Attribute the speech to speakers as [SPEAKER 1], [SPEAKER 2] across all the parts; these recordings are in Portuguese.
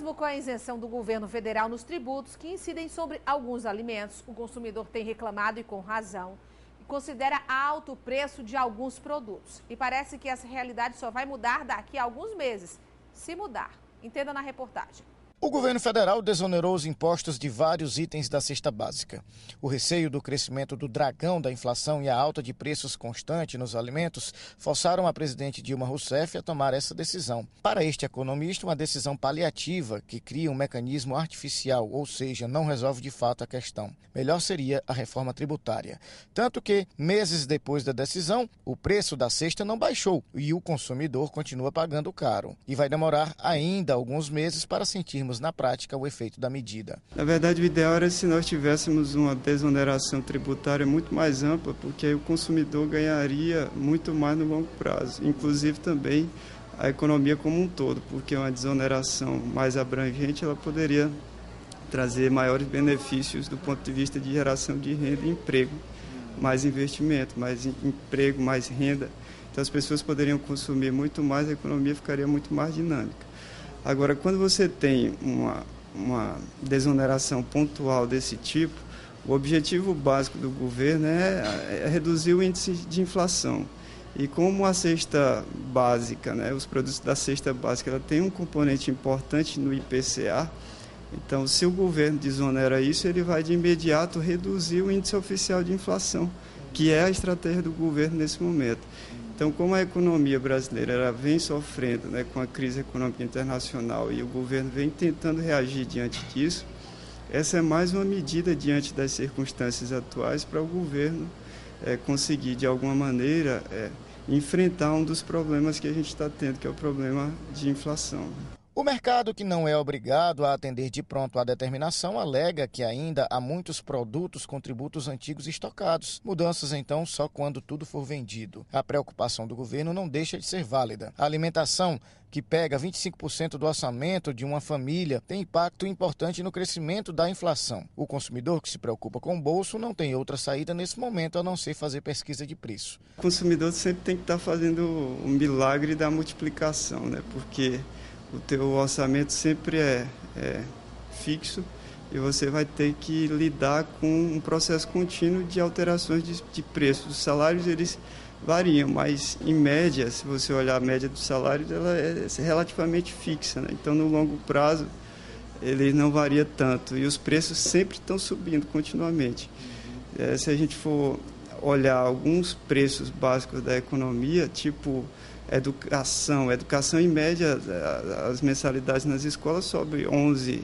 [SPEAKER 1] Mesmo com a isenção do governo federal nos tributos que incidem sobre alguns alimentos, o consumidor tem reclamado, e com razão, e considera alto o preço de alguns produtos. E parece que essa realidade só vai mudar daqui a alguns meses, se mudar. Entenda na reportagem.
[SPEAKER 2] O governo federal desonerou os impostos de vários itens da cesta básica. O receio do crescimento do dragão da inflação e a alta de preços constante nos alimentos forçaram a presidente Dilma Rousseff a tomar essa decisão. Para este economista, uma decisão paliativa que cria um mecanismo artificial, ou seja, não resolve de fato a questão. Melhor seria a reforma tributária. Tanto que, meses depois da decisão, o preço da cesta não baixou e o consumidor continua pagando caro. E vai demorar ainda alguns meses para sentirmos na prática o efeito da medida.
[SPEAKER 3] Na verdade, o ideal era se nós tivéssemos uma desoneração tributária muito mais ampla, porque aí o consumidor ganharia muito mais no longo prazo, inclusive também a economia como um todo, porque uma desoneração mais abrangente ela poderia trazer maiores benefícios do ponto de vista de geração de renda e emprego, mais investimento, mais emprego, mais renda. Então as pessoas poderiam consumir muito mais, a economia ficaria muito mais dinâmica. Agora, quando você tem uma desoneração pontual desse tipo, o objetivo básico do governo é reduzir o índice de inflação. E como a cesta básica, os produtos da cesta básica, ela tem um componente importante no IPCA, então se o governo desonera isso, ele vai de imediato reduzir o índice oficial de inflação, que é a estratégia do governo nesse momento. Então, como a economia brasileira ela vem sofrendo com a crise econômica internacional e o governo vem tentando reagir diante disso, essa é mais uma medida diante das circunstâncias atuais para o governo conseguir, de alguma maneira, enfrentar um dos problemas que a gente está tendo, que é o problema de inflação.
[SPEAKER 2] O mercado, que não é obrigado a atender de pronto à determinação, alega que ainda há muitos produtos com tributos antigos estocados. Mudanças, então, só quando tudo for vendido. A preocupação do governo não deixa de ser válida. A alimentação, que pega 25% do orçamento de uma família, tem impacto importante no crescimento da inflação. O consumidor que se preocupa com o bolso não tem outra saída nesse momento a não ser fazer pesquisa de preço.
[SPEAKER 3] O consumidor sempre tem que estar fazendo o milagre da multiplicação, porque o teu orçamento sempre é fixo e você vai ter que lidar com um processo contínuo de alterações de preços. Os salários eles variam, mas em média, se você olhar a média dos salários, ela é relativamente fixa, Então, no longo prazo, ele não varia tanto e os preços sempre estão subindo continuamente. Se a gente for olhar alguns preços básicos da economia, tipo educação em média, as mensalidades nas escolas sobem 11%,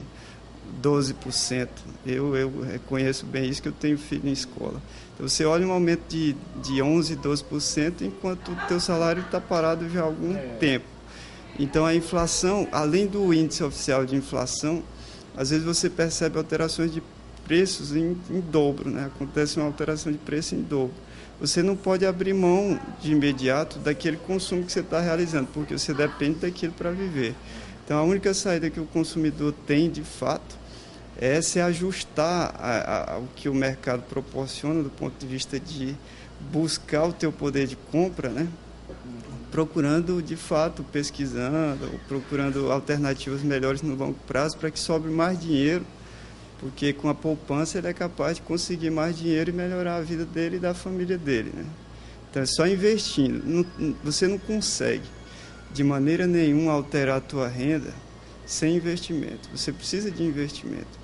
[SPEAKER 3] 12%. Eu reconheço bem isso, que eu tenho filho em escola. Então, você olha um aumento de 11%, 12%, enquanto o teu salário está parado já há algum tempo. Então, a inflação, além do índice oficial de inflação, às vezes você percebe alterações de preços em dobro, Acontece uma alteração de preço em dobro. Você não pode abrir mão de imediato daquele consumo que você está realizando, porque você depende daquilo para viver. Então, a única saída que o consumidor tem, de fato, é se ajustar ao que o mercado proporciona do ponto de vista de buscar o teu poder de compra, procurando, de fato, pesquisando, procurando alternativas melhores no longo prazo para que sobre mais dinheiro, porque com a poupança ele é capaz de conseguir mais dinheiro e melhorar a vida dele e da família dele, Então é só investindo. Você não consegue de maneira nenhuma alterar a tua renda sem investimento. Você precisa de investimento.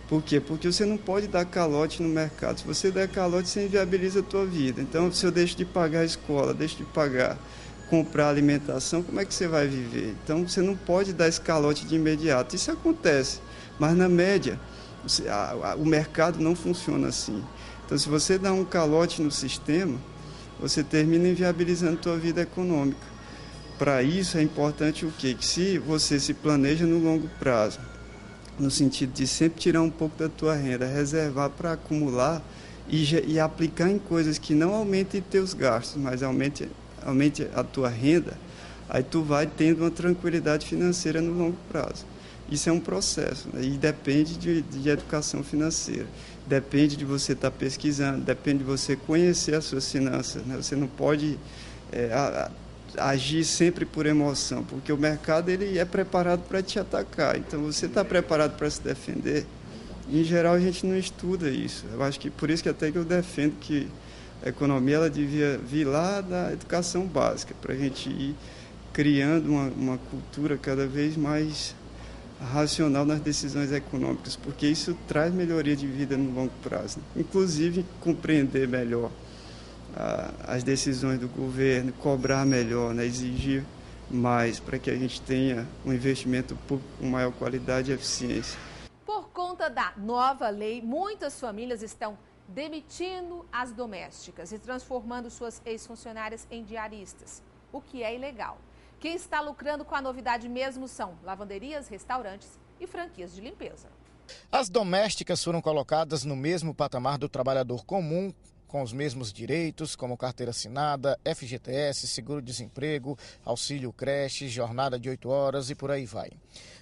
[SPEAKER 3] Por quê? Porque você não pode dar calote no mercado. Se você der calote, você inviabiliza a tua vida. Então, se eu deixo de pagar a escola, deixo de comprar alimentação, como é que você vai viver? Então, você não pode dar esse calote de imediato. Isso acontece, mas na média o mercado não funciona assim. Então, se você dá um calote no sistema, você termina inviabilizando a tua vida econômica. Para isso é importante o quê? Que se você se planeja no longo prazo, no sentido de sempre tirar um pouco da tua renda, reservar para acumular e aplicar em coisas que não aumentem teus gastos, mas aumente a tua renda, aí tu vai tendo uma tranquilidade financeira no longo prazo. Isso é um processo, e depende de educação financeira, depende de você estar pesquisando, depende de você conhecer as suas finanças, Você não pode agir sempre por emoção, porque o mercado ele é preparado para te atacar. Então, você está preparado para se defender? Em geral, a gente não estuda isso. Eu acho que por isso que até que eu defendo que a economia ela devia vir lá da educação básica, para a gente ir criando uma cultura cada vez mais racional nas decisões econômicas, porque isso traz melhoria de vida no longo prazo. Inclusive, compreender melhor as decisões do governo, cobrar melhor, né, exigir mais para que a gente tenha um investimento público com maior qualidade e eficiência.
[SPEAKER 1] Por conta da nova lei, muitas famílias estão demitindo as domésticas e transformando suas ex-funcionárias em diaristas, o que é ilegal. Quem está lucrando com a novidade mesmo são lavanderias, restaurantes e franquias de limpeza.
[SPEAKER 2] As domésticas foram colocadas no mesmo patamar do trabalhador comum, com os mesmos direitos, como carteira assinada, FGTS, seguro-desemprego, auxílio creche, jornada de 8 horas e por aí vai.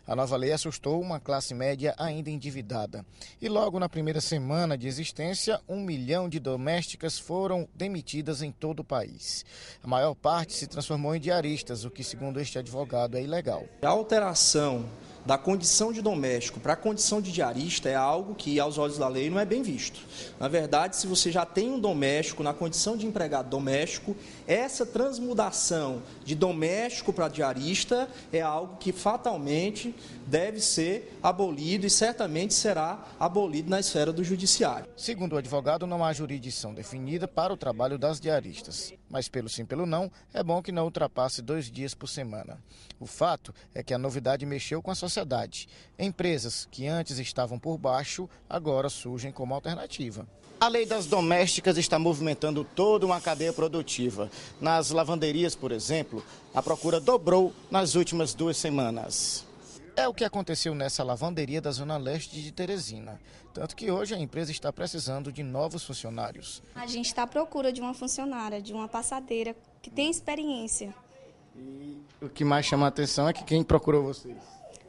[SPEAKER 2] A nova lei assustou uma classe média ainda endividada. E logo na primeira semana de existência, 1 milhão de domésticas foram demitidas em todo o país. A maior parte se transformou em diaristas, o que, segundo este advogado, é ilegal.
[SPEAKER 4] A alteração da condição de doméstico para a condição de diarista é algo que, aos olhos da lei, não é bem visto. Na verdade, se você já tem um doméstico na condição de empregado doméstico, essa transmudação de doméstico para diarista é algo que fatalmente deve ser abolido e certamente será abolido na esfera do judiciário.
[SPEAKER 2] Segundo o advogado, não há jurisdição definida para o trabalho das diaristas. Mas pelo sim, pelo não, é bom que não ultrapasse 2 dias por semana. O fato é que a novidade mexeu com a sociedade. Empresas que antes estavam por baixo, agora surgem como alternativa. A lei das domésticas está movimentando toda uma cadeia produtiva. Nas lavanderias, por exemplo, a procura dobrou nas últimas 2 semanas. É o que aconteceu nessa lavanderia da Zona Leste de Teresina. Tanto que hoje a empresa está precisando de novos funcionários.
[SPEAKER 5] A gente está à procura de uma funcionária, de uma passadeira que tem experiência.
[SPEAKER 2] E o que mais chama a atenção é que quem procurou vocês?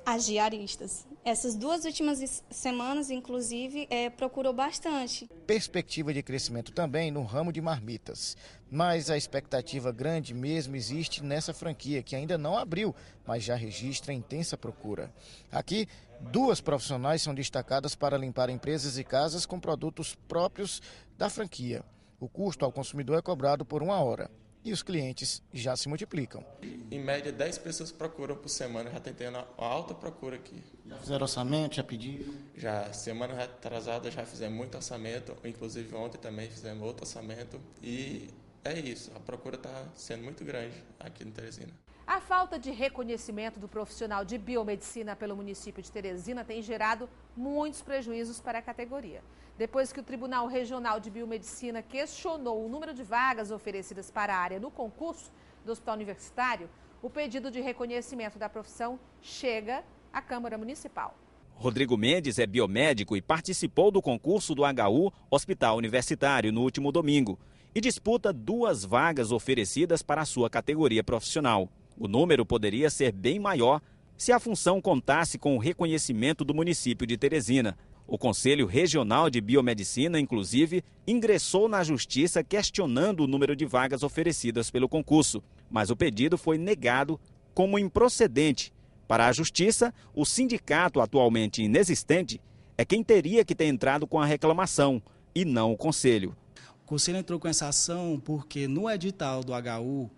[SPEAKER 5] As diaristas. Essas 2 últimas semanas, inclusive, procurou bastante.
[SPEAKER 2] Perspectiva de crescimento também no ramo de marmitas. Mas a expectativa grande mesmo existe nessa franquia, que ainda não abriu, mas já registra intensa procura. Aqui, 2 profissionais são destacadas para limpar empresas e casas com produtos próprios da franquia. O custo ao consumidor é cobrado por 1 hora. E os clientes já se multiplicam.
[SPEAKER 6] Em média, 10 pessoas procuram por semana, já tem tendo uma alta procura aqui.
[SPEAKER 2] Já fizeram orçamento, já pediram?
[SPEAKER 6] Já, semana retrasada já fizemos muito orçamento, inclusive ontem também fizemos outro orçamento. E é isso, a procura está sendo muito grande aqui em Teresina.
[SPEAKER 1] A falta de reconhecimento do profissional de biomedicina pelo município de Teresina tem gerado muitos prejuízos para a categoria. Depois que o Tribunal Regional de Biomedicina questionou o número de vagas oferecidas para a área no concurso do Hospital Universitário, o pedido de reconhecimento da profissão chega à Câmara Municipal.
[SPEAKER 7] Rodrigo Mendes é biomédico e participou do concurso do HU Hospital Universitário no último domingo e disputa 2 vagas oferecidas para a sua categoria profissional. O número poderia ser bem maior se a função contasse com o reconhecimento do município de Teresina. O Conselho Regional de Biomedicina, inclusive, ingressou na Justiça questionando o número de vagas oferecidas pelo concurso, mas o pedido foi negado como improcedente. Para a Justiça, o sindicato, atualmente inexistente, é quem teria que ter entrado com a reclamação e não o Conselho.
[SPEAKER 8] O Conselho entrou com essa ação porque no edital do HU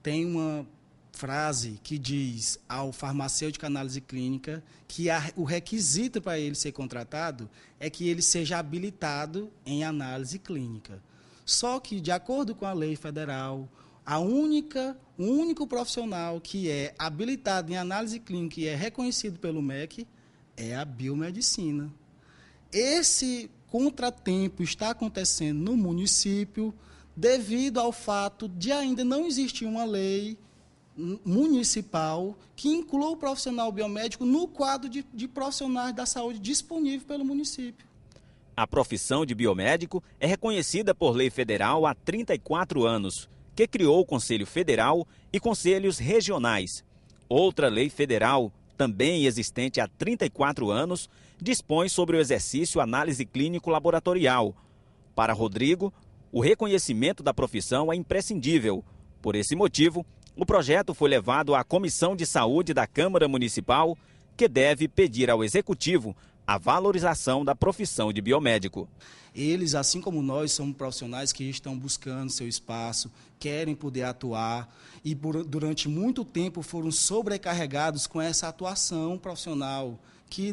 [SPEAKER 8] tem uma frase que diz ao farmacêutico análise clínica que o requisito para ele ser contratado é que ele seja habilitado em análise clínica. Só que, de acordo com a lei federal, o único profissional que é habilitado em análise clínica e é reconhecido pelo MEC é a biomedicina. Esse contratempo está acontecendo no município devido ao fato de ainda não existir uma lei municipal que inclua o profissional biomédico no quadro de profissionais da saúde disponível pelo município.
[SPEAKER 7] A profissão de biomédico é reconhecida por lei federal há 34 anos, que criou o Conselho Federal e conselhos regionais. Outra lei federal, também existente há 34 anos, dispõe sobre o exercício análise clínico-laboratorial. Para Rodrigo, o reconhecimento da profissão é imprescindível. Por esse motivo, O projeto foi levado à Comissão de Saúde da Câmara Municipal, que deve pedir ao Executivo a valorização da profissão de biomédico.
[SPEAKER 8] Eles, assim como nós, são profissionais que estão buscando seu espaço, querem poder atuar e durante muito tempo foram sobrecarregados com essa atuação profissional que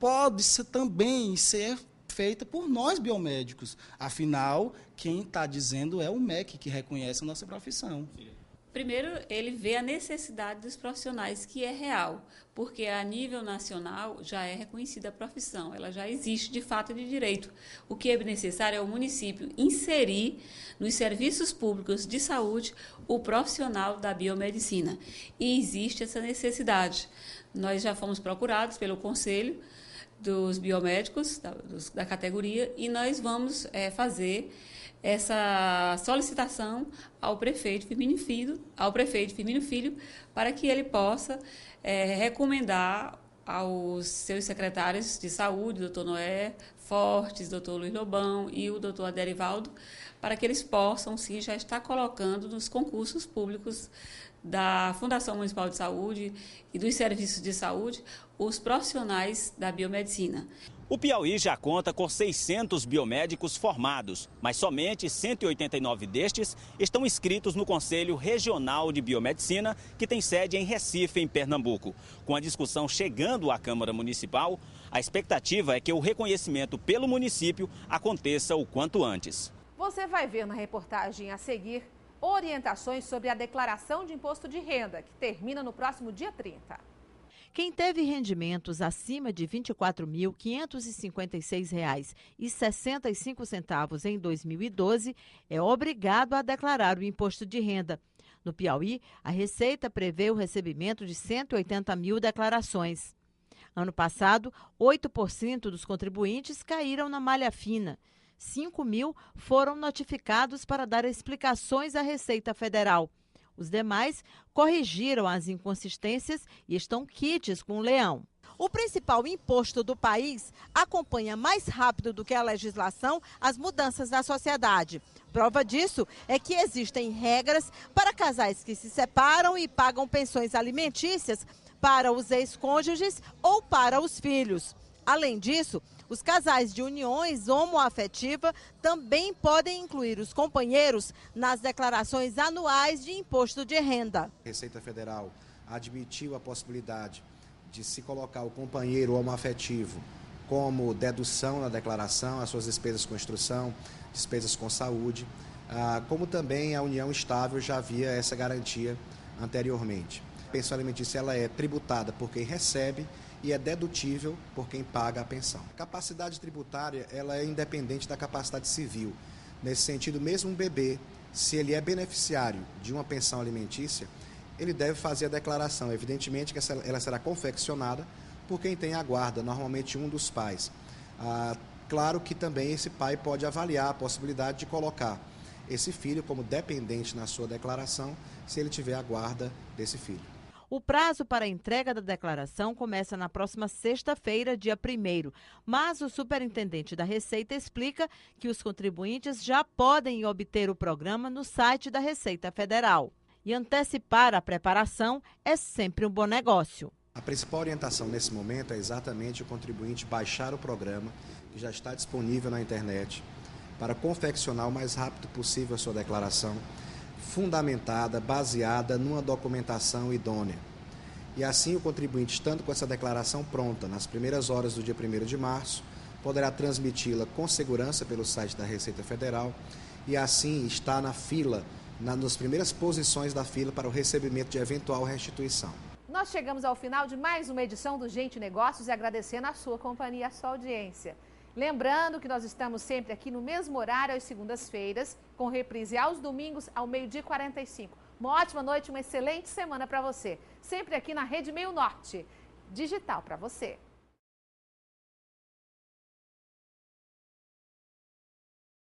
[SPEAKER 8] pode também ser feita por nós biomédicos. Afinal, quem está dizendo é o MEC, que reconhece a nossa profissão.
[SPEAKER 9] Primeiro, ele vê a necessidade dos profissionais, que é real, porque a nível nacional já é reconhecida a profissão, ela já existe de fato e de direito. O que é necessário é o município inserir nos serviços públicos de saúde o profissional da biomedicina. E existe essa necessidade. Nós já fomos procurados pelo Conselho dos Biomédicos, da categoria, e nós vamos fazer essa solicitação ao prefeito Firmino Filho, para que ele possa recomendar aos seus secretários de saúde, doutor Noé Fortes, doutor Luiz Lobão e o doutor Aderivaldo, para que eles possam, sim, já estar colocando nos concursos públicos da Fundação Municipal de Saúde e dos serviços de saúde os profissionais da biomedicina.
[SPEAKER 7] O Piauí já conta com 600 biomédicos formados, mas somente 189 destes estão inscritos no Conselho Regional de Biomedicina, que tem sede em Recife, em Pernambuco. Com a discussão chegando à Câmara Municipal, a expectativa é que o reconhecimento pelo município aconteça o quanto antes.
[SPEAKER 1] Você vai ver na reportagem a seguir orientações sobre a declaração de imposto de renda, que termina no próximo dia 30.
[SPEAKER 10] Quem teve rendimentos acima de R$ 24.556,65 em 2012 é obrigado a declarar o imposto de renda. No Piauí, a Receita prevê o recebimento de 180 mil declarações. Ano passado, 8% dos contribuintes caíram na malha fina. 5 mil foram notificados para dar explicações à Receita Federal. Os demais corrigiram as inconsistências e estão quites com o leão.
[SPEAKER 11] O principal imposto do país acompanha mais rápido do que a legislação as mudanças da sociedade. Prova disso é que existem regras para casais que se separam e pagam pensões alimentícias para os ex-cônjuges ou para os filhos. Além disso, os casais de uniões homoafetiva também podem incluir os companheiros nas declarações anuais de imposto de renda.
[SPEAKER 12] A Receita Federal admitiu a possibilidade de se colocar o companheiro homoafetivo como dedução na declaração, as suas despesas com instrução, despesas com saúde, como também a união estável já havia essa garantia anteriormente. A pensão alimentícia ela é tributada por quem recebe e é dedutível por quem paga a pensão. A capacidade tributária ela é independente da capacidade civil. Nesse sentido, mesmo um bebê, se ele é beneficiário de uma pensão alimentícia, ele deve fazer a declaração. Evidentemente que ela será confeccionada por quem tem a guarda, normalmente um dos pais. Claro que também esse pai pode avaliar a possibilidade de colocar esse filho como dependente na sua declaração, se ele tiver a guarda desse filho.
[SPEAKER 10] O prazo para a entrega da declaração começa na próxima sexta-feira, dia 1º, mas o superintendente da Receita explica que os contribuintes já podem obter o programa no site da Receita Federal. E antecipar a preparação é sempre um bom negócio.
[SPEAKER 12] A principal orientação nesse momento é exatamente o contribuinte baixar o programa, que já está disponível na internet, para confeccionar o mais rápido possível a sua declaração, fundamentada, baseada numa documentação idônea. E assim o contribuinte, estando com essa declaração pronta nas primeiras horas do dia 1º de março, poderá transmiti-la com segurança pelo site da Receita Federal e assim está na fila, nas primeiras posições da fila para o recebimento de eventual restituição.
[SPEAKER 1] Nós chegamos ao final de mais uma edição do Gente Negócios e agradecendo a sua companhia e a sua audiência. Lembrando que nós estamos sempre aqui no mesmo horário, às segundas-feiras, com reprise aos domingos, ao 12h45. Uma ótima noite, uma excelente semana para você. Sempre aqui na Rede Meio Norte. Digital para você.